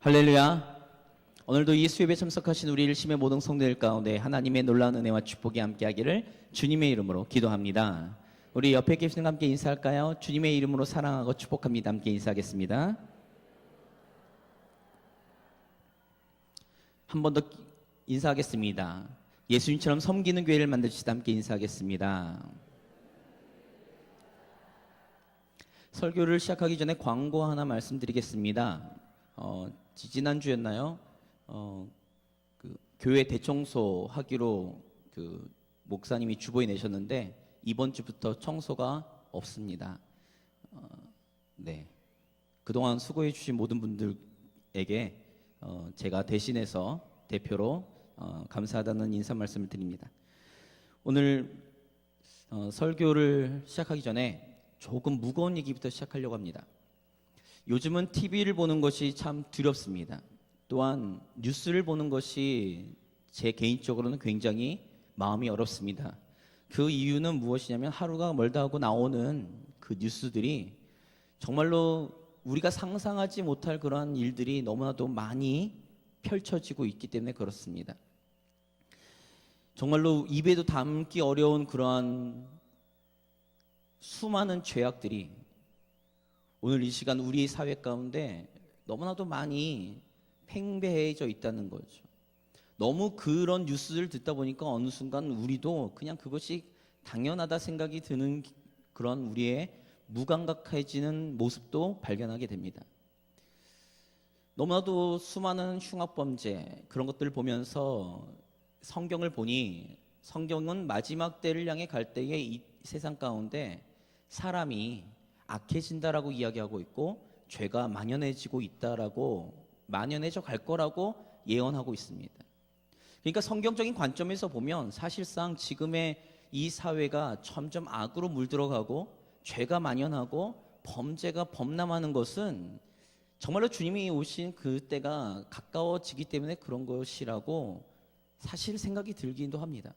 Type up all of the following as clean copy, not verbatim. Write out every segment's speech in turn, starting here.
할렐루야. 오늘도 이 수요일에 참석하신 우리 일심의 모든 성도들 가운데 하나님의 놀라운 은혜와 축복이 함께하기를 주님의 이름으로 기도합니다. 우리 옆에 계신 분 함께 인사할까요? 주님의 이름으로 사랑하고 축복합니다. 함께 인사하겠습니다. 한 번 더 인사하겠습니다. 예수님처럼 섬기는 교회를 만드시다. 함께 인사하겠습니다. 설교를 시작하기 전에 광고 하나 말씀드리겠습니다. 지난주였나요? 교회 대청소 하기로 목사님이 주보에 내셨는데 이번 주부터 청소가 없습니다. 네. 그동안 수고해 주신 모든 분들에게 제가 대신해서 대표로 감사하다는 인사 말씀을 드립니다. 오늘 설교를 시작하기 전에 조금 무거운 얘기부터 시작하려고 합니다. 요즘은 TV를 보는 것이 참 두렵습니다. 또한 뉴스를 보는 것이 제 개인적으로는 굉장히 마음이 어렵습니다. 그 이유는 무엇이냐면 하루가 멀다 하고 나오는 그 뉴스들이 정말로 우리가 상상하지 못할 그러한 일들이 너무나도 많이 펼쳐지고 있기 때문에 그렇습니다. 정말로 입에도 담기 어려운 그러한 수많은 죄악들이 오늘 이 시간 우리 사회 가운데 너무나도 많이 팽배해져 있다는 거죠. 너무 그런 뉴스를 듣다 보니까 어느 순간 우리도 그냥 그것이 당연하다 생각이 드는 그런 우리의 무감각해지는 모습도 발견하게 됩니다. 너무나도 수많은 흉악범죄 그런 것들을 보면서 성경을 보니 성경은 마지막 때를 향해 갈 때에 이 세상 가운데 사람이 악해진다라고 이야기하고 있고 죄가 만연해지고 있다라고 만연해져 갈 거라고 예언하고 있습니다. 그러니까 성경적인 관점에서 보면 사실상 지금의 이 사회가 점점 악으로 물들어가고 죄가 만연하고 범죄가 범람하는 것은 정말로 주님이 오신 그 때가 가까워지기 때문에 그런 것이라고 사실 생각이 들기도 합니다.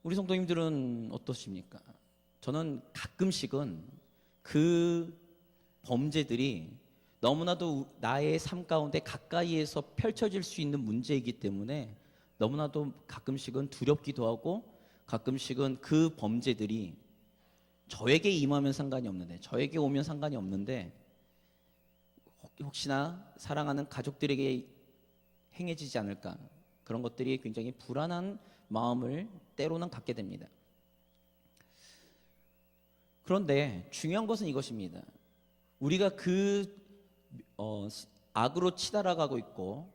우리 성도님들은 어떠십니까? 저는 가끔씩은 그 범죄들이 너무나도 나의 삶 가운데 가까이에서 펼쳐질 수 있는 문제이기 때문에 너무나도 가끔씩은 두렵기도 하고 가끔씩은 그 범죄들이 저에게 임하면 상관이 없는데 저에게 오면 상관이 없는데 혹시나 사랑하는 가족들에게 행해지지 않을까 그런 것들이 굉장히 불안한 마음을 때로는 갖게 됩니다. 그런데 중요한 것은 이것입니다. 우리가 악으로 치달아가고 있고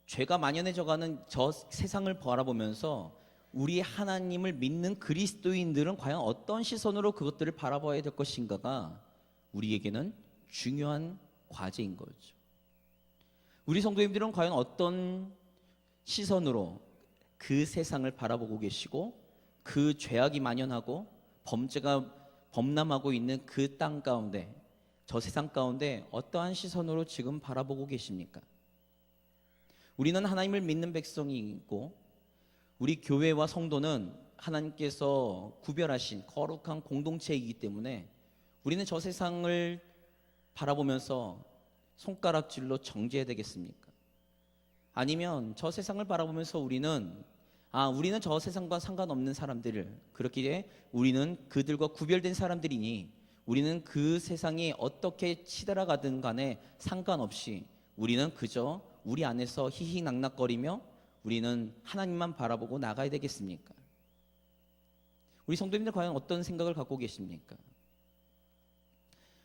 죄가 만연해져가는 저 세상을 바라보면서 우리 하나님을 믿는 그리스도인들은 과연 어떤 시선으로 그것들을 바라봐야 될 것인가가 우리에게는 중요한 과제인 거죠. 우리 성도님들은 과연 어떤 시선으로 그 세상을 바라보고 계시고 그 죄악이 만연하고 범죄가 범람하고 있는 그 땅 가운데 저 세상 가운데 어떠한 시선으로 지금 바라보고 계십니까? 우리는 하나님을 믿는 백성이고 우리 교회와 성도는 하나님께서 구별하신 거룩한 공동체이기 때문에 우리는 저 세상을 바라보면서 손가락질로 정죄해야 되겠습니까? 아니면 저 세상을 바라보면서 우리는 저 세상과 상관없는 사람들을 그렇기에 우리는 그들과 구별된 사람들이니 우리는 그 세상이 어떻게 치달아가든 간에 상관없이 우리는 그저 우리 안에서 희희낙낙거리며 우리는 하나님만 바라보고 나가야 되겠습니까? 우리 성도님들 과연 어떤 생각을 갖고 계십니까?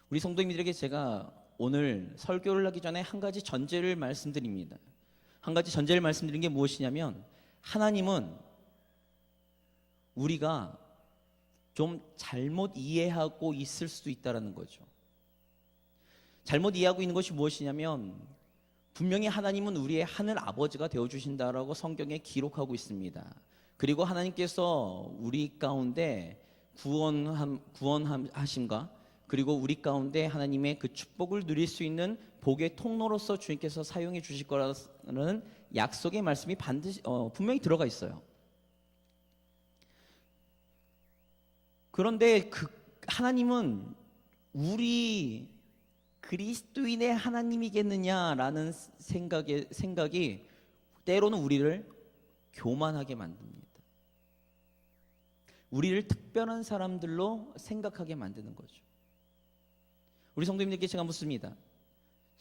우리 성도님들에게 제가 오늘 설교를 하기 전에 한 가지 전제를 말씀드립니다. 한 가지 전제를 말씀드린 게 무엇이냐면 하나님은 우리가 좀 잘못 이해하고 있을 수도 있다는 거죠. 잘못 이해하고 있는 것이 무엇이냐면 분명히 하나님은 우리의 하늘 아버지가 되어주신다라고 성경에 기록하고 있습니다. 그리고 하나님께서 우리 가운데 구원하심과 그리고 우리 가운데 하나님의 그 축복을 누릴 수 있는 복의 통로로서 주님께서 사용해 주실 거라는 약속의 말씀이 반드시 분명히 들어가 있어요. 그런데 하나님은 우리 그리스도인의 하나님이겠느냐라는 생각이 때로는 우리를 교만하게 만듭니다. 우리를 특별한 사람들로 생각하게 만드는 거죠. 우리 성도님들께 제가 묻습니다.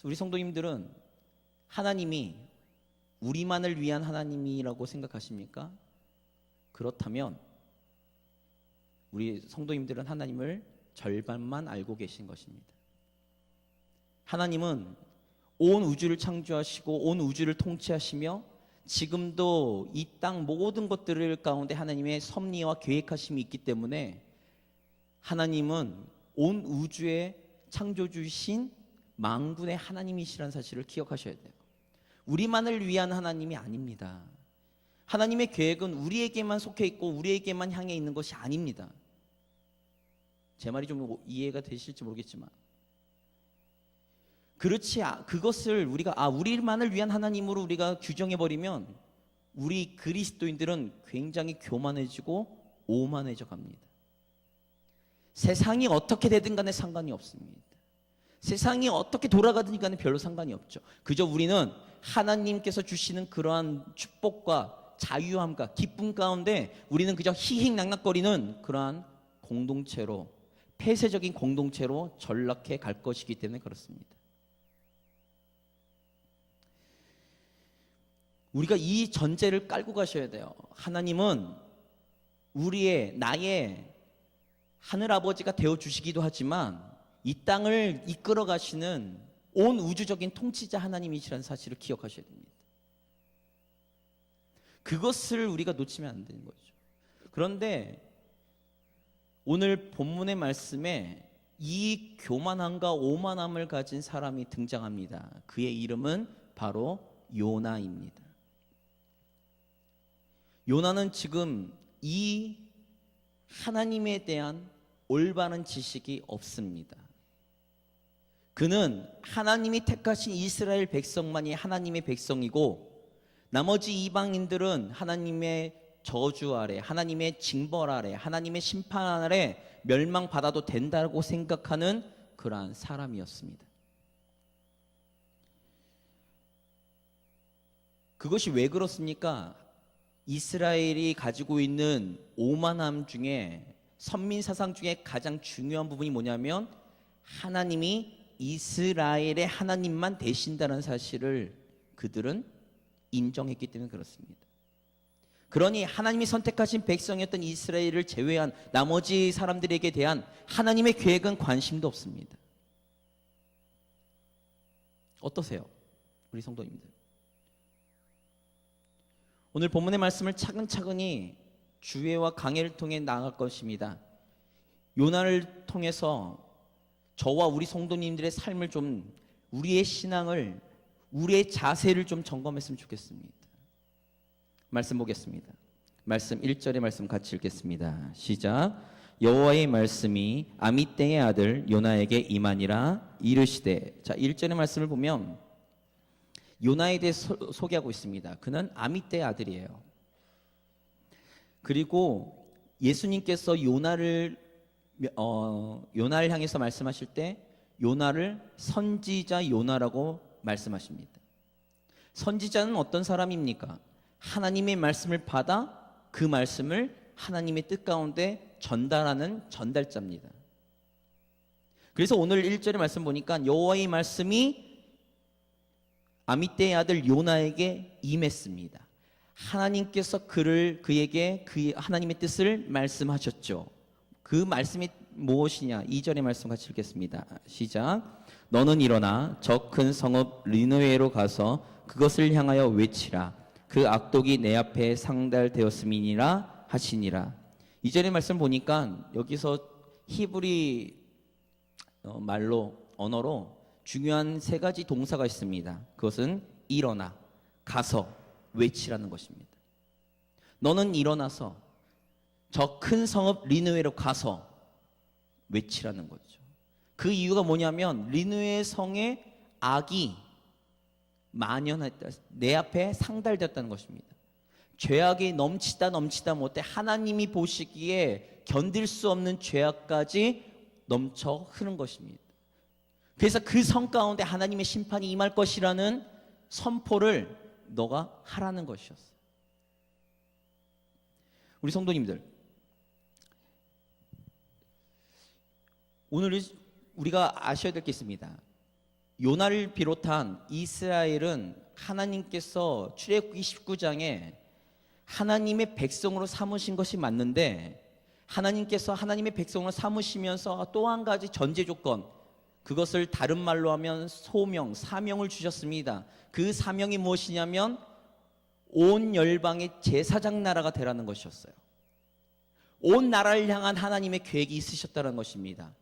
우리 성도님들은 하나님이 우리만을 위한 하나님이라고 생각하십니까? 그렇다면 우리 성도님들은 하나님을 절반만 알고 계신 것입니다. 하나님은 온 우주를 창조하시고 온 우주를 통치하시며 지금도 이 땅 모든 것들을 가운데 하나님의 섭리와 계획하심이 있기 때문에 하나님은 온 우주의 창조주신 만군의 하나님이시라는 사실을 기억하셔야 돼요. 우리만을 위한 하나님이 아닙니다. 하나님의 계획은 우리에게만 속해 있고 우리에게만 향해 있는 것이 아닙니다. 제 말이 좀 이해가 되실지 모르겠지만 그것을 우리가 우리만을 위한 하나님으로 우리가 규정해 버리면 우리 그리스도인들은 굉장히 교만해지고 오만해져 갑니다. 세상이 어떻게 되든 간에 상관이 없습니다. 세상이 어떻게 돌아가든 간에 별로 상관이 없죠. 그저 우리는 하나님께서 주시는 그러한 축복과 자유함과 기쁨 가운데 우리는 그저 희희낙낙거리는 그러한 공동체로, 폐쇄적인 공동체로 전락해 갈 것이기 때문에 그렇습니다. 우리가 이 전제를 깔고 가셔야 돼요. 하나님은 나의 하늘아버지가 되어주시기도 하지만 이 땅을 이끌어 가시는 온 우주적인 통치자 하나님이시라는 사실을 기억하셔야 됩니다. 그것을 우리가 놓치면 안 되는 거죠. 그런데 오늘 본문의 말씀에 이 교만함과 오만함을 가진 사람이 등장합니다. 그의 이름은 바로 요나입니다. 요나는 지금 이 하나님에 대한 올바른 지식이 없습니다. 그는 하나님이 택하신 이스라엘 백성만이 하나님의 백성이고 나머지 이방인들은 하나님의 저주 아래, 하나님의 징벌 아래, 하나님의 심판 아래 멸망받아도 된다고 생각하는 그러한 사람이었습니다. 그것이 왜 그렇습니까? 이스라엘이 가지고 있는 오만함 중에 선민 사상 중에 가장 중요한 부분이 뭐냐면 하나님이 이스라엘의 하나님만 되신다는 사실을 그들은 인정했기 때문에 그렇습니다. 그러니 하나님이 선택하신 백성이었던 이스라엘을 제외한 나머지 사람들에게 대한 하나님의 계획은 관심도 없습니다. 어떠세요? 우리 성도님들. 오늘 본문의 말씀을 차근차근히 주회와 강해를 통해 나아갈 것입니다. 요나를 통해서 저와 우리 성도님들의 삶을 좀, 우리의 신앙을, 우리의 자세를 좀 점검했으면 좋겠습니다. 말씀 보겠습니다. 말씀 1절의 말씀 같이 읽겠습니다. 시작. 여호와의 말씀이 아미떼의 아들 요나에게 임하니라 이르시되. 자, 1절의 말씀을 보면 요나에 대해 소개하고 있습니다. 그는 아미떼의 아들이에요. 그리고 예수님께서 요나를 향해서 말씀하실 때 요나를 선지자 요나라고 말씀하십니다. 선지자는 어떤 사람입니까? 하나님의 말씀을 받아 그 말씀을 하나님의 뜻 가운데 전달하는 전달자입니다. 그래서 오늘 1절의 말씀 보니까 여호와의 말씀이 아미떼의 아들 요나에게 임했습니다. 하나님께서 그에게 그 하나님의 뜻을 말씀하셨죠. 그 말씀이 무엇이냐? 2절의 말씀 같이 읽겠습니다. 시작. 너는 일어나 저 큰 성읍 니느웨로 가서 그것을 향하여 외치라. 그 악독이 내 앞에 상달되었음이니라 하시니라. 2절의 말씀 보니까 여기서 히브리 언어로 중요한 세 가지 동사가 있습니다. 그것은 일어나, 가서, 외치라는 것입니다. 너는 일어나서 저 큰 성읍 리느웨로 가서 외치라는 거죠. 그 이유가 뭐냐면 리느웨 성에 악이 만연했다, 내 앞에 상달되었다는 것입니다. 죄악이 넘치다 못해 하나님이 보시기에 견딜 수 없는 죄악까지 넘쳐 흐른 것입니다. 그래서 그 성 가운데 하나님의 심판이 임할 것이라는 선포를 너가 하라는 것이었어요. 우리 성도님들, 오늘 우리가 아셔야 될 게 있습니다. 요나를 비롯한 이스라엘은 하나님께서 출애굽기 19장에 하나님의 백성으로 삼으신 것이 맞는데, 하나님께서 하나님의 백성으로 삼으시면서 또 한 가지 전제 조건, 그것을 다른 말로 하면 소명, 사명을 주셨습니다. 그 사명이 무엇이냐면 온 열방의 제사장 나라가 되라는 것이었어요. 온 나라를 향한 하나님의 계획이 있으셨다는 것입니다.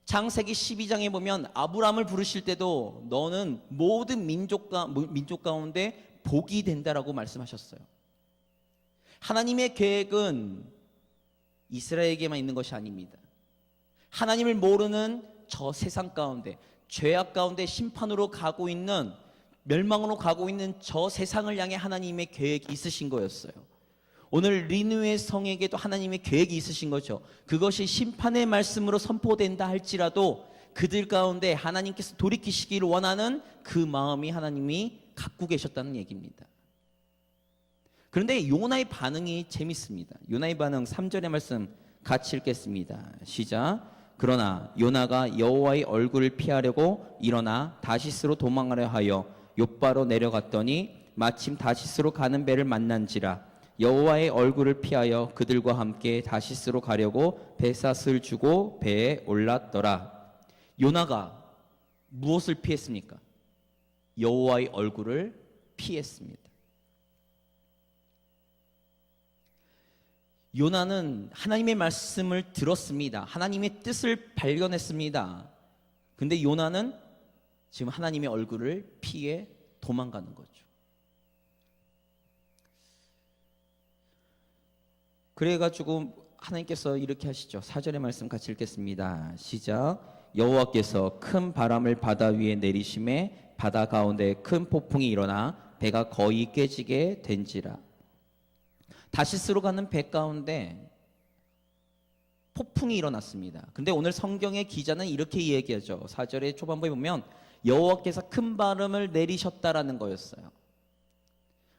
창세기 12장에 보면 아브라함을 부르실 때도 너는 모든 민족 가운데 복이 된다라고 말씀하셨어요. 하나님의 계획은 이스라엘에게만 있는 것이 아닙니다. 하나님을 모르는 저 세상 가운데, 죄악 가운데 심판으로 가고 있는, 멸망으로 가고 있는 저 세상을 향해 하나님의 계획이 있으신 거였어요. 오늘 리누의 성에게도 하나님의 계획이 있으신 거죠. 그것이 심판의 말씀으로 선포된다 할지라도 그들 가운데 하나님께서 돌이키시기를 원하는 그 마음이 하나님이 갖고 계셨다는 얘기입니다. 그런데 요나의 반응이 재밌습니다. 요나의 반응 3절의 말씀 같이 읽겠습니다. 시작. 그러나 요나가 여호와의 얼굴을 피하려고 일어나 다시스로 도망하려 하여 욥바로 내려갔더니 마침 다시스로 가는 배를 만난지라. 여호와의 얼굴을 피하여 그들과 함께 다시스로 가려고 배삿을 주고 배에 올랐더라. 요나가 무엇을 피했습니까? 여호와의 얼굴을 피했습니다. 요나는 하나님의 말씀을 들었습니다. 하나님의 뜻을 발견했습니다. 근데 요나는 지금 하나님의 얼굴을 피해 도망가는 거죠. 그래가지고 하나님께서 이렇게 하시죠. 4절의 말씀 같이 읽겠습니다. 시작. 여호와께서 큰 바람을 바다 위에 내리심에 바다 가운데 큰 폭풍이 일어나 배가 거의 깨지게 된지라. 다시스로 가는 배 가운데 폭풍이 일어났습니다. 근데 오늘 성경의 기자는 이렇게 얘기하죠. 4절의 초반부에 보면 여호와께서 큰 바람을 내리셨다라는 거였어요.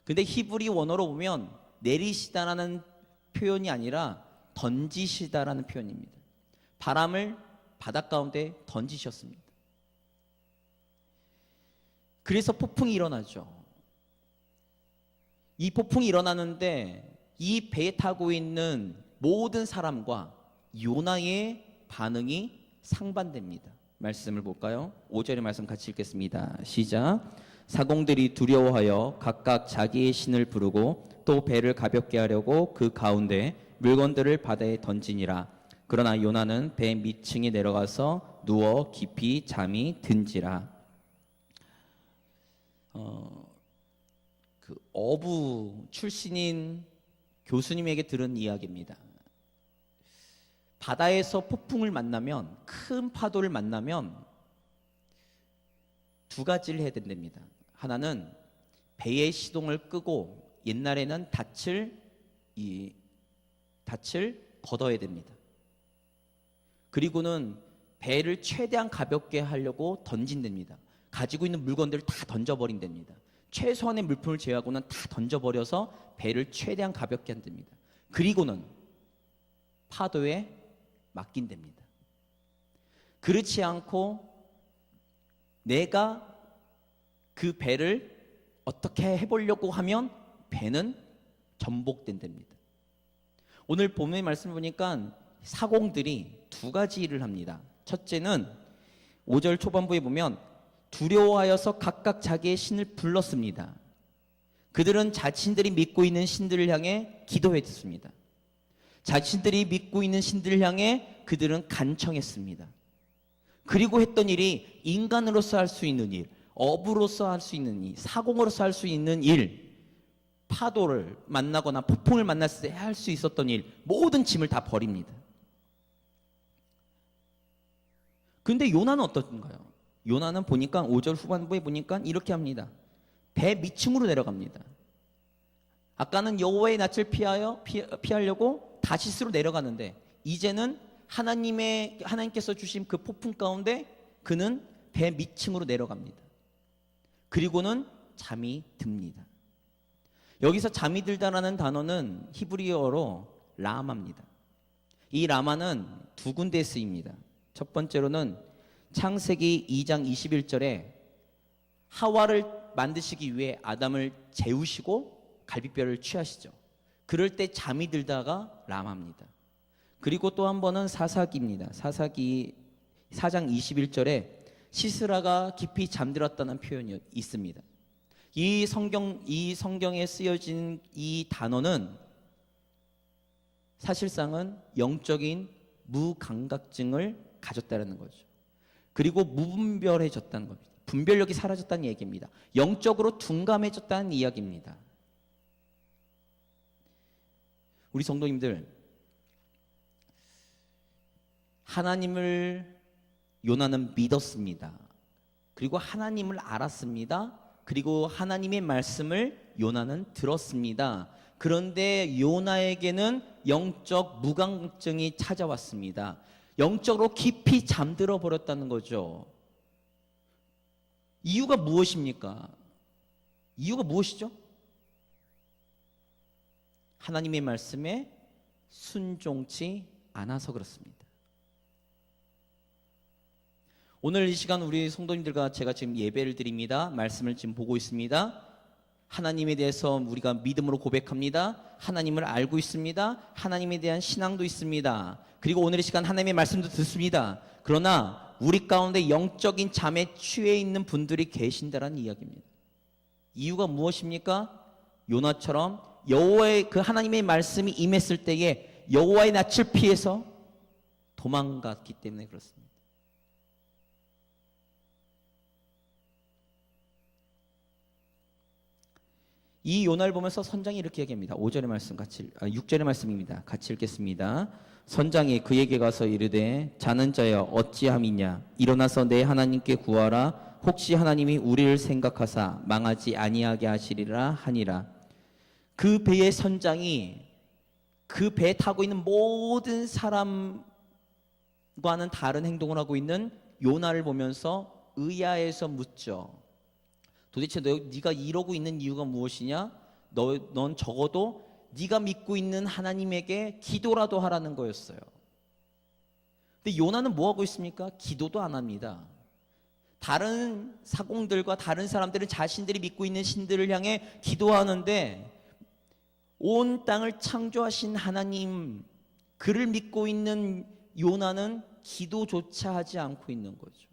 근데 히브리 원어로 보면 내리시다라는 표현이 아니라 던지시다라는 표현입니다. 바람을 바다 가운데 던지셨습니다. 그래서 폭풍이 일어나죠. 이 폭풍이 일어나는데 이 배에 타고 있는 모든 사람과 요나의 반응이 상반됩니다. 말씀을 볼까요? 5절의 말씀 같이 읽겠습니다. 시작. 사공들이 두려워하여 각각 자기의 신을 부르고 또 배를 가볍게 하려고 그 가운데 물건들을 바다에 던지니라. 그러나 요나는 배 밑층에 내려가서 누워 깊이 잠이 든지라. 그 어부 출신인 교수님에게 들은 이야기입니다. 바다에서 폭풍을 만나면, 큰 파도를 만나면 두 가지를 해야 된답니다. 하나는 배의 시동을 끄고 옛날에는 닻을 걷어야 됩니다. 그리고는 배를 최대한 가볍게 하려고 던진답니다. 가지고 있는 물건들을 다 던져버린답니다. 최소한의 물품을 제외하고는 다 던져버려서 배를 최대한 가볍게 한답니다. 그리고는 파도에 맡긴답니다. 그렇지 않고 내가 그 배를 어떻게 해보려고 하면 배는 전복된답니다. 오늘 본문의 말씀 보니까 사공들이 두 가지 일을 합니다. 첫째는 5절 초반부에 보면 두려워하여서 각각 자기의 신을 불렀습니다. 그들은 자신들이 믿고 있는 신들을 향해 기도했습니다. 자신들이 믿고 있는 신들을 향해 그들은 간청했습니다. 그리고 했던 일이 인간으로서 할 수 있는 일, 어부로서 할 수 있는 일, 사공으로서 할 수 있는 일, 파도를 만나거나 폭풍을 만났을 때 할 수 있었던 일, 모든 짐을 다 버립니다. 근데 요나는 어떤가요? 요나는 보니까 5절 후반부에 보니까 이렇게 합니다. 배 밑층으로 내려갑니다. 아까는 여호와의 낯을 피하려고 다시스로 내려가는데 이제는 하나님께서 주신 그 폭풍 가운데 그는 배 밑층으로 내려갑니다. 그리고는 잠이 듭니다. 여기서 잠이 들다라는 단어는 히브리어로 라마입니다. 이 라마는 두 군데에 쓰입니다. 첫 번째로는 창세기 2장 21절에 하와를 만드시기 위해 아담을 재우시고 갈비뼈를 취하시죠. 그럴 때 잠이 들다가 라마입니다. 그리고 또 한 번은 사사기입니다. 사사기 4장 21절에 시스라가 깊이 잠들었다는 표현이 있습니다. 이 성경에 쓰여진 이 단어는 사실상은 영적인 무감각증을 가졌다는 거죠. 그리고 무분별해졌다는 겁니다. 분별력이 사라졌다는 얘기입니다. 영적으로 둔감해졌다는 이야기입니다. 우리 성도님들, 하나님을 요나는 믿었습니다. 그리고 하나님을 알았습니다. 그리고 하나님의 말씀을 요나는 들었습니다. 그런데 요나에게는 영적 무감각증이 찾아왔습니다. 영적으로 깊이 잠들어 버렸다는 거죠. 이유가 무엇입니까? 이유가 무엇이죠? 하나님의 말씀에 순종치 않아서 그렇습니다. 오늘 이 시간 우리 성도님들과 제가 지금 예배를 드립니다. 말씀을 지금 보고 있습니다. 하나님에 대해서 우리가 믿음으로 고백합니다. 하나님을 알고 있습니다. 하나님에 대한 신앙도 있습니다. 그리고 오늘 이 시간 하나님의 말씀도 듣습니다. 그러나 우리 가운데 영적인 잠에 취해 있는 분들이 계신다라는 이야기입니다. 이유가 무엇입니까? 요나처럼 여호와의 그 하나님의 말씀이 임했을 때에 여호와의 낯을 피해서 도망갔기 때문에 그렇습니다. 이 요나를 보면서 선장이 이렇게 얘기합니다. 5절의 말씀 6절의 말씀입니다. 같이 읽겠습니다. 선장이 그에게 가서 이르되 자는 자여 어찌함이냐 일어나서 내 하나님께 구하라 혹시 하나님이 우리를 생각하사 망하지 아니하게 하시리라 하니라. 그 배의 선장이 그 배에 타고 있는 모든 사람과는 다른 행동을 하고 있는 요나를 보면서 의아해서 묻죠. 도대체 네가 이러고 있는 이유가 무엇이냐? 넌 적어도 네가 믿고 있는 하나님에게 기도라도 하라는 거였어요. 근데 요나는 뭐 하고 있습니까? 기도도 안 합니다. 다른 사공들과 다른 사람들은 자신들이 믿고 있는 신들을 향해 기도하는데 온 땅을 창조하신 하나님, 그를 믿고 있는 요나는 기도조차 하지 않고 있는 거죠.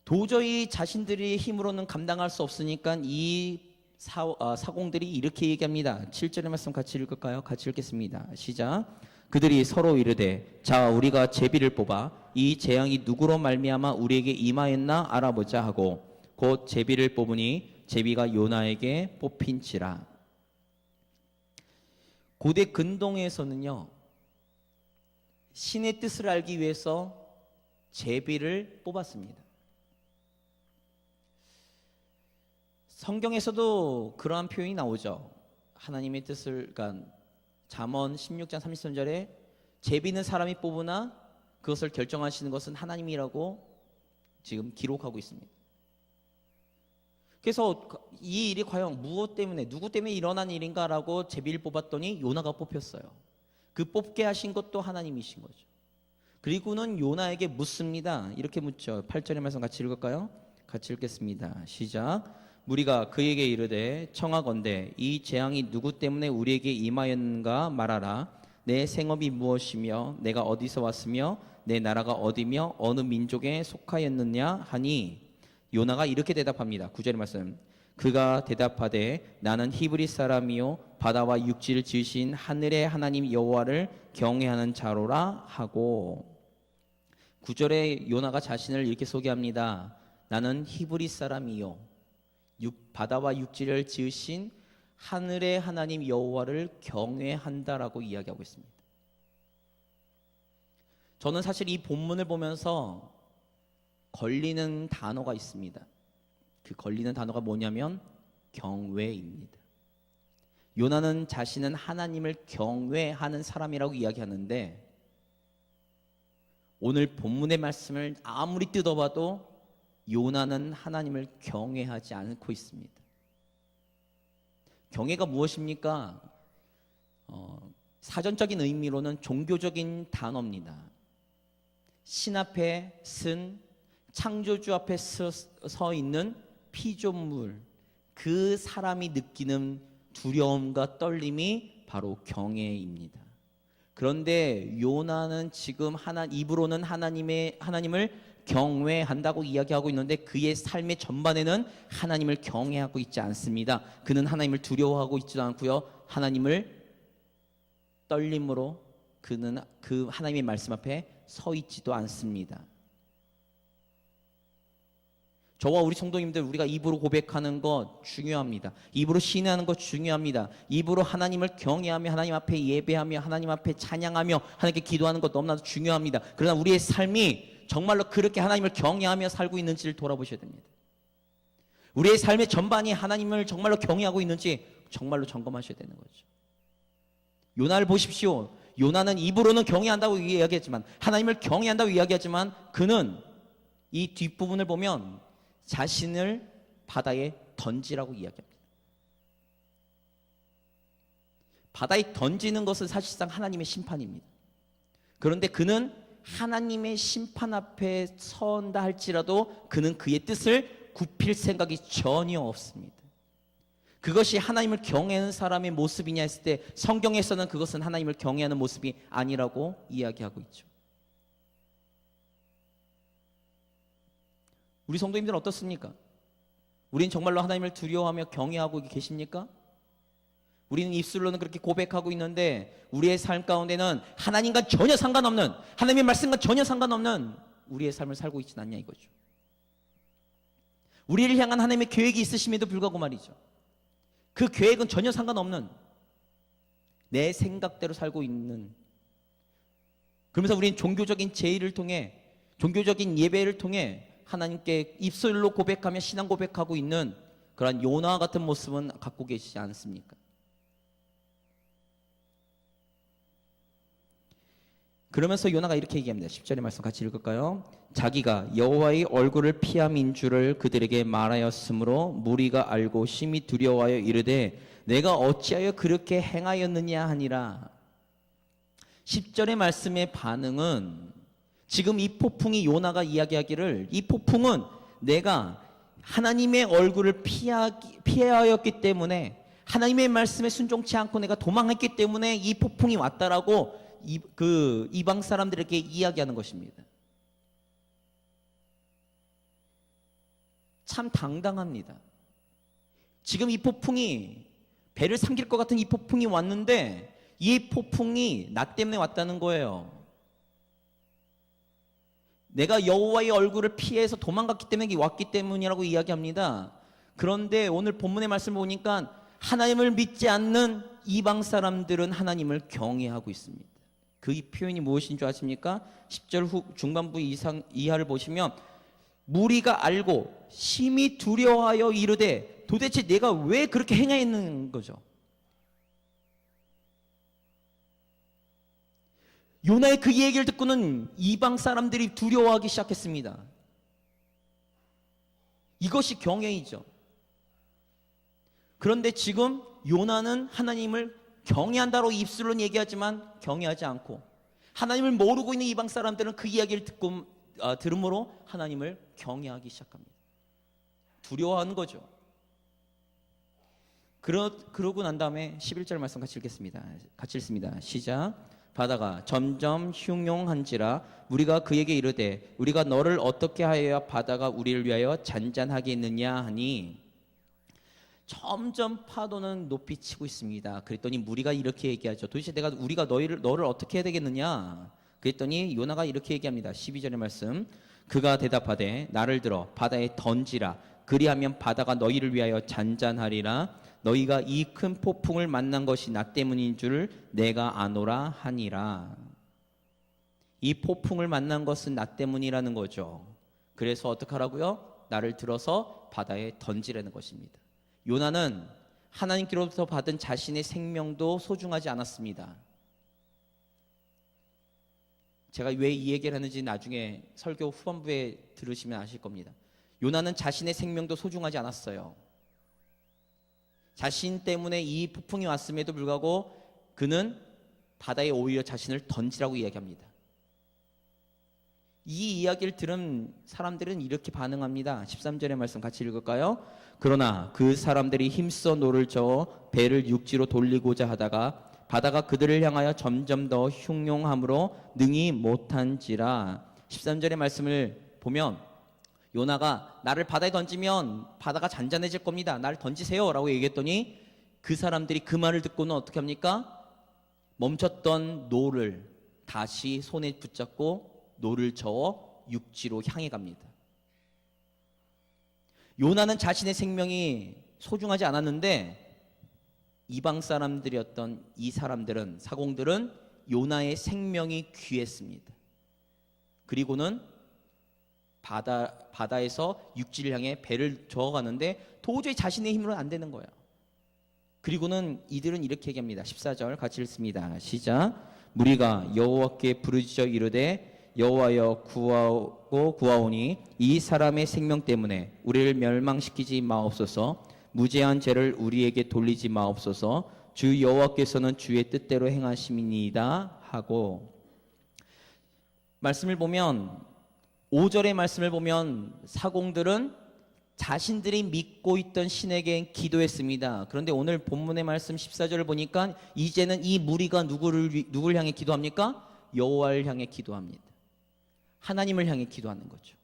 도저히 자신들의 힘으로는 감당할 수 없으니까 이 사공들이 이렇게 얘기합니다. 7절의 말씀 같이 읽을까요? 같이 읽겠습니다. 시작. 그들이 서로 이르되 자 우리가 제비를 뽑아 이 재앙이 누구로 말미암아 우리에게 임하였나 알아보자 하고 곧 제비를 뽑으니 제비가 요나에게 뽑힌지라. 고대 근동에서는요 신의 뜻을 알기 위해서 제비를 뽑았습니다. 성경에서도 그러한 표현이 나오죠. 하나님의 뜻을, 그러니까 잠언 16장 33절에 제비는 사람이 뽑으나 그것을 결정하시는 것은 하나님이라고 지금 기록하고 있습니다. 그래서 이 일이 과연 무엇 때문에, 누구 때문에 일어난 일인가라고 제비를 뽑았더니 요나가 뽑혔어요. 그 뽑게 하신 것도 하나님이신 거죠. 그리고는 요나에게 묻습니다. 이렇게 묻죠. 8절의 말씀 같이 읽을까요? 같이 읽겠습니다. 시작. 무리가 그에게 이르되 청하건대 이 재앙이 누구 때문에 우리에게 임하였는가 말하라. 내 생업이 무엇이며 내가 어디서 왔으며 내 나라가 어디며 어느 민족에 속하였느냐 하니 요나가 이렇게 대답합니다. 9절의 말씀. 그가 대답하되 나는 히브리 사람이요 바다와 육지를 지으신 하늘의 하나님 여호와를 경외하는 자로라 하고 9절에 요나가 자신을 이렇게 소개합니다. 나는 히브리 사람이요 바다와 육지를 지으신 하늘의 하나님 여호와를 경외한다라고 이야기하고 있습니다. 저는 사실 이 본문을 보면서 걸리는 단어가 있습니다. 그 걸리는 단어가 뭐냐면 경외입니다. 요나는 자신은 하나님을 경외하는 사람이라고 이야기하는데 오늘 본문의 말씀을 아무리 뜯어봐도 요나는 하나님을 경외하지 않고 있습니다. 경외가 무엇입니까? 사전적인 의미로는 종교적인 단어입니다. 신 앞에 쓴, 창조주 앞에 서 있는 피조물, 그 사람이 느끼는 두려움과 떨림이 바로 경외입니다. 그런데 요나는 지금 입으로는 하나님을 경외한다고 이야기하고 있는데 그의 삶의 전반에는 하나님을 경외하고 있지 않습니다. 그는 하나님을 두려워하고 있지도 않고요. 하나님을 떨림으로 그는 그 하나님의 말씀 앞에 서 있지도 않습니다. 저와 우리 성도님들, 우리가 입으로 고백하는 것 중요합니다. 입으로 신뢰하는 것 중요합니다. 입으로 하나님을 경외하며 하나님 앞에 예배하며 하나님 앞에 찬양하며 하나님께 기도하는 것 너무나도 중요합니다. 그러나 우리의 삶이 정말로 그렇게 하나님을 경외하며 살고 있는지를 돌아보셔야 됩니다. 우리의 삶의 전반이 하나님을 정말로 경외하고 있는지 정말로 점검하셔야 되는 거죠. 요나를 보십시오. 요나는 입으로는 경외한다고 이야기했지만, 하나님을 경외한다고 이야기하지만, 그는 이 뒷부분을 보면 자신을 바다에 던지라고 이야기합니다. 바다에 던지는 것은 사실상 하나님의 심판입니다. 그런데 그는 하나님의 심판 앞에 선다 할지라도 그는 그의 뜻을 굽힐 생각이 전혀 없습니다. 그것이 하나님을 경외하는 사람의 모습이냐 했을 때 성경에서는 그것은 하나님을 경외하는 모습이 아니라고 이야기하고 있죠. 우리 성도님들은 어떻습니까? 우리는 정말로 하나님을 두려워하며 경외하고 계십니까? 우리는 입술로는 그렇게 고백하고 있는데 우리의 삶 가운데는 하나님과 전혀 상관없는, 하나님의 말씀과 전혀 상관없는 우리의 삶을 살고 있지는 않냐 이거죠. 우리를 향한 하나님의 계획이 있으심에도 불구하고 말이죠, 그 계획은 전혀 상관없는 내 생각대로 살고 있는, 그러면서 우리는 종교적인 제의를 통해, 종교적인 예배를 통해 하나님께 입술로 고백하며 신앙 고백하고 있는 그러한 요나와 같은 모습은 갖고 계시지 않습니까? 그러면서 요나가 이렇게 얘기합니다. 10절의 말씀 같이 읽을까요? 자기가 여호와의 얼굴을 피함인 줄을 그들에게 말하였으므로 무리가 알고 심히 두려워하여 이르되 내가 어찌하여 그렇게 행하였느냐 하니라. 10절의 말씀의 반응은 지금 이 폭풍이 요나가 이야기하기를, 이 폭풍은 내가 하나님의 얼굴을 피하였기 때문에, 하나님의 말씀에 순종치 않고 내가 도망했기 때문에 이 폭풍이 왔다라고 이방 사람들에게 이야기하는 것입니다. 참 당당합니다. 지금 이 폭풍이, 배를 삼킬 것 같은 이 폭풍이 왔는데 이 폭풍이 나 때문에 왔다는 거예요. 내가 여호와의 얼굴을 피해서 도망갔기 때문에 왔기 때문이라고 이야기합니다. 그런데 오늘 본문의 말씀을 보니까 하나님을 믿지 않는 이방 사람들은 하나님을 경외하고 있습니다. 그 표현이 무엇인 줄 아십니까? 10절 중반부 이하를 보시면 무리가 알고 심히 두려워하여 이르되, 도대체 내가 왜 그렇게 행하였는 거죠? 요나의 그 얘기를 듣고는 이방 사람들이 두려워하기 시작했습니다. 이것이 경외이죠. 그런데 지금 요나는 하나님을 경외한다로 입술로는 얘기하지만 경외하지 않고, 하나님을 모르고 있는 이방 사람들은 그 이야기를 들음으로 하나님을 경외하기 시작합니다. 두려워하는 거죠. 그러고 난 다음에 11절 말씀 같이 읽겠습니다. 같이 읽습니다. 시작. 바다가 점점 흉용한지라 우리가 그에게 이르되 우리가 너를 어떻게 하여야 바다가 우리를 위하여 잔잔하겠느냐 하니, 점점 파도는 높이 치고 있습니다. 그랬더니 무리가 이렇게 얘기하죠. 도대체 우리가 너를 어떻게 해야 되겠느냐? 그랬더니 요나가 이렇게 얘기합니다. 12절의 말씀. 그가 대답하되 나를 들어 바다에 던지라. 그리하면 바다가 너희를 위하여 잔잔하리라. 너희가 이 큰 폭풍을 만난 것이 나 때문인 줄 내가 아노라 하니라. 이 폭풍을 만난 것은 나 때문이라는 거죠. 그래서 어떡하라고요? 나를 들어서 바다에 던지라는 것입니다. 요나는 하나님께로부터 받은 자신의 생명도 소중하지 않았습니다. 제가 왜 이 얘기를 하는지 나중에 설교 후반부에 들으시면 아실 겁니다. 요나는 자신의 생명도 소중하지 않았어요. 자신 때문에 이 폭풍이 왔음에도 불구하고 그는 바다에 오히려 자신을 던지라고 이야기합니다. 이 이야기를 들은 사람들은 이렇게 반응합니다. 13절의 말씀 같이 읽을까요? 그러나 그 사람들이 힘써 노를 저어 배를 육지로 돌리고자 하다가 바다가 그들을 향하여 점점 더 흉용함으로 능히 못한지라. 13절의 말씀을 보면 요나가 나를 바다에 던지면 바다가 잔잔해질 겁니다. 나를 던지세요 라고 얘기했더니 그 사람들이 그 말을 듣고는 어떻게 합니까? 멈췄던 노를 다시 손에 붙잡고 노를 저어 육지로 향해 갑니다. 요나는 자신의 생명이 소중하지 않았는데 이방 사람들이었던 이 사람들은, 사공들은 요나의 생명이 귀했습니다. 그리고는 바다에서 육지를 향해 배를 저어가는데 도저히 자신의 힘으로는 안 되는 거예요. 그리고는 이들은 이렇게 얘기합니다. 14절 같이 읽습니다. 시작. 무리가 여호와께 부르짖어 이르되 여호와여 구하오니 이 사람의 생명 때문에 우리를 멸망시키지 마옵소서. 무죄한 죄를 우리에게 돌리지 마옵소서. 주 여호와께서는 주의 뜻대로 행하심이니이다 하고, 말씀을 보면 5절의 말씀을 보면 사공들은 자신들이 믿고 있던 신에게 기도했습니다. 그런데 오늘 본문의 말씀 14절을 보니까 이제는 이 무리가 누굴 향해 기도합니까? 여호와를 향해 기도합니다. 하나님을 향해 기도하는 거죠.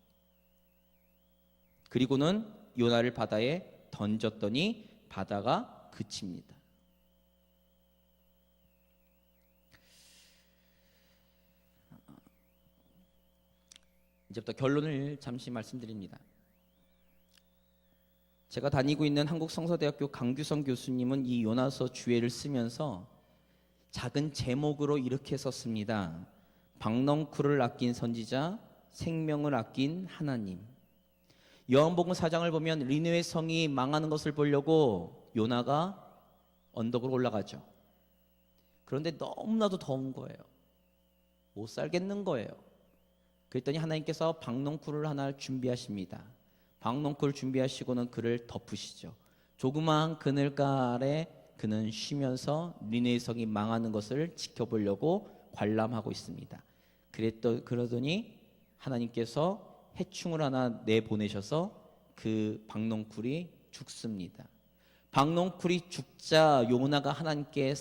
그리고는 요나를 바다에 던졌더니 바다가 그칩니다. 이제부터 결론을 잠시 말씀드립니다. 제가 다니고 있는 한국성서대학교 강규성 교수님은 이 요나서 주해를 쓰면서 작은 제목으로 이렇게 썼습니다. 박넝쿨을 아낀 선지자, 생명을 아낀 하나님. 요한복음 4장을 보면 니느웨 성이 망하는 것을 보려고 요나가 언덕으로 올라가죠. 그런데 너무나도 더운 거예요. 못 살겠는 거예요. 그랬더니 하나님께서 박넝쿨을 하나 준비하십니다. 박넝쿨을 준비하시고는 그를 덮으시죠. 조그마한 그늘가 아래 그는 쉬면서 니느웨 성이 망하는 것을 지켜보려고 관람하고 있습니다. 그러더니 하나님께서 해충을 하나 내보내셔서 그 박넝쿨이 죽습니다. 박넝쿨이 죽자 요나가 하나님께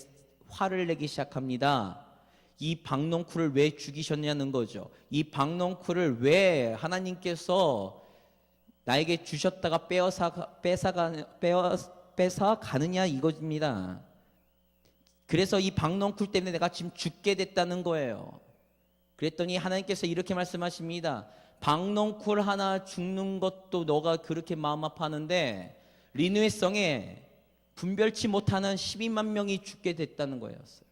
화를 내기 시작합니다. 이 박넝쿨을 왜 죽이셨냐는 거죠. 이 박넝쿨을 왜 하나님께서 나에게 주셨다가 뺏어 가느냐 이겁니다. 그래서 이 박넝쿨 때문에 내가 지금 죽게 됐다는 거예요. 그랬더니 하나님께서 이렇게 말씀하십니다. 박넝쿨 하나 죽는 것도 너가 그렇게 마음 아파하는데 니느웨 성에 분별치 못하는 12만 명이 죽게 됐다는 거였어요.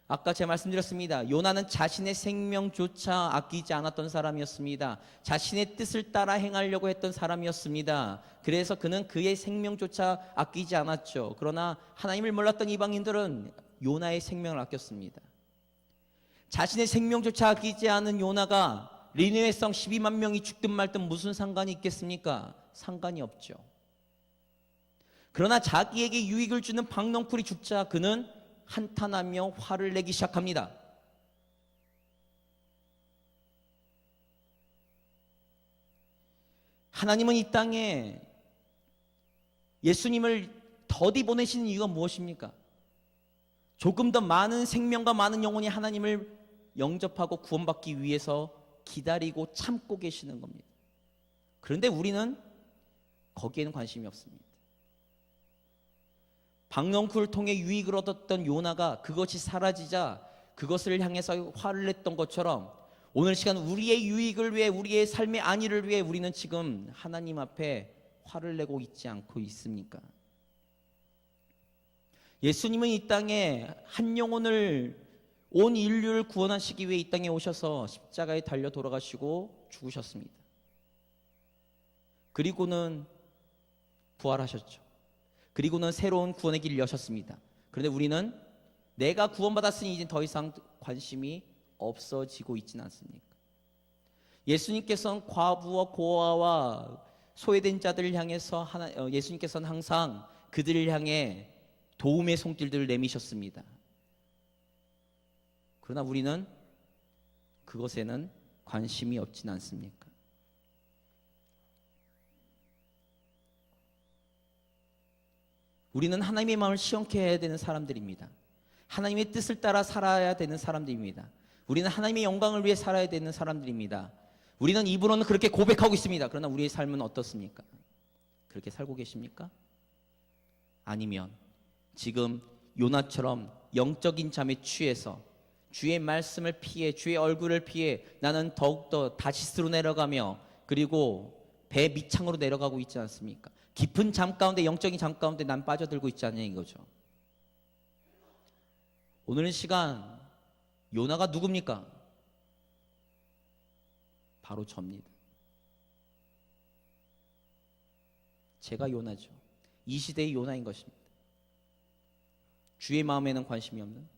아까 제가 말씀드렸습니다. 요나는 자신의 생명조차 아끼지 않았던 사람이었습니다. 자신의 뜻을 따라 행하려고 했던 사람이었습니다. 그래서 그는 그의 생명조차 아끼지 않았죠. 그러나 하나님을 몰랐던 이방인들은 요나의 생명을 아꼈습니다. 자신의 생명조차 아끼지 않은 요나가 니느웨 성 12만 명이 죽든 말든 무슨 상관이 있겠습니까? 상관이 없죠. 그러나 자기에게 유익을 주는 박넝쿨이 죽자 그는 한탄하며 화를 내기 시작합니다. 하나님은 이 땅에 예수님을 더디 보내시는 이유가 무엇입니까? 조금 더 많은 생명과 많은 영혼이 하나님을 영접하고 구원받기 위해서 기다리고 참고 계시는 겁니다. 그런데 우리는 거기에는 관심이 없습니다. 박넝쿨을 통해 유익을 얻었던 요나가 그것이 사라지자 그것을 향해서 화를 냈던 것처럼 오늘 시간 우리의 유익을 위해, 우리의 삶의 안위를 위해 우리는 지금 하나님 앞에 화를 내고 있지 않고 있습니까? 예수님은 이 땅에 한 영혼을, 온 인류를 구원하시기 위해 이 땅에 오셔서 십자가에 달려 돌아가시고 죽으셨습니다. 그리고는 부활하셨죠. 그리고는 새로운 구원의 길을 여셨습니다. 그런데 우리는 내가 구원받았으니 이제 더 이상 관심이 없어지고 있지는 않습니까? 예수님께서는 과부와 고아와 소외된 자들을 향해서 예수님께서는 항상 그들을 향해 도움의 손길들을 내미셨습니다. 그러나 우리는 그것에는 관심이 없지는 않습니까? 우리는 하나님의 마음을 시원케 해야 되는 사람들입니다. 하나님의 뜻을 따라 살아야 되는 사람들입니다. 우리는 하나님의 영광을 위해 살아야 되는 사람들입니다. 우리는 입으로는 그렇게 고백하고 있습니다. 그러나 우리의 삶은 어떻습니까? 그렇게 살고 계십니까? 아니면 지금 요나처럼 영적인 잠에 취해서 주의 말씀을 피해 주의 얼굴을 피해 나는 더욱더 다시스로 내려가며 그리고 배 밑창으로 내려가고 있지 않습니까? 깊은 잠 가운데, 영적인 잠 가운데 난 빠져들고 있지 않냐 이거죠. 오늘 시간 요나가 누굽니까? 바로 접니다. 제가 요나죠. 이 시대의 요나인 것입니다. 주의 마음에는 관심이 없는,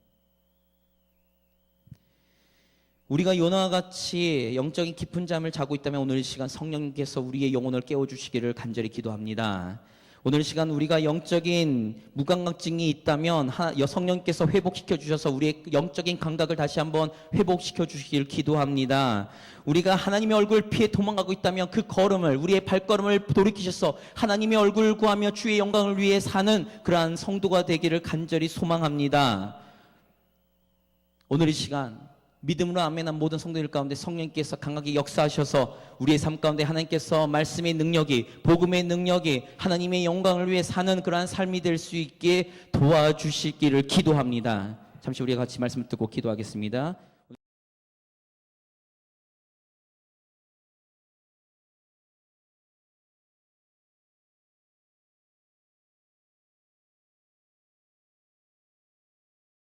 우리가 요나와 같이 영적인 깊은 잠을 자고 있다면 오늘 이 시간 성령님께서 우리의 영혼을 깨워주시기를 간절히 기도합니다. 오늘 시간 우리가 영적인 무감각증이 있다면 성령님께서 회복시켜 주셔서 우리의 영적인 감각을 다시 한번 회복시켜 주시기를 기도합니다. 우리가 하나님의 얼굴을 피해 도망가고 있다면 그 걸음을, 우리의 발걸음을 돌이키셔서 하나님의 얼굴을 구하며 주의 영광을 위해 사는 그러한 성도가 되기를 간절히 소망합니다. 오늘 이 시간 믿음으로 아멘한 모든 성도들 가운데 성령님께서 강하게 역사하셔서 우리의 삶 가운데 하나님께서 말씀의 능력이, 복음의 능력이 하나님의 영광을 위해 사는 그러한 삶이 될 수 있게 도와주시기를 기도합니다. 잠시 우리가 같이 말씀을 듣고 기도하겠습니다.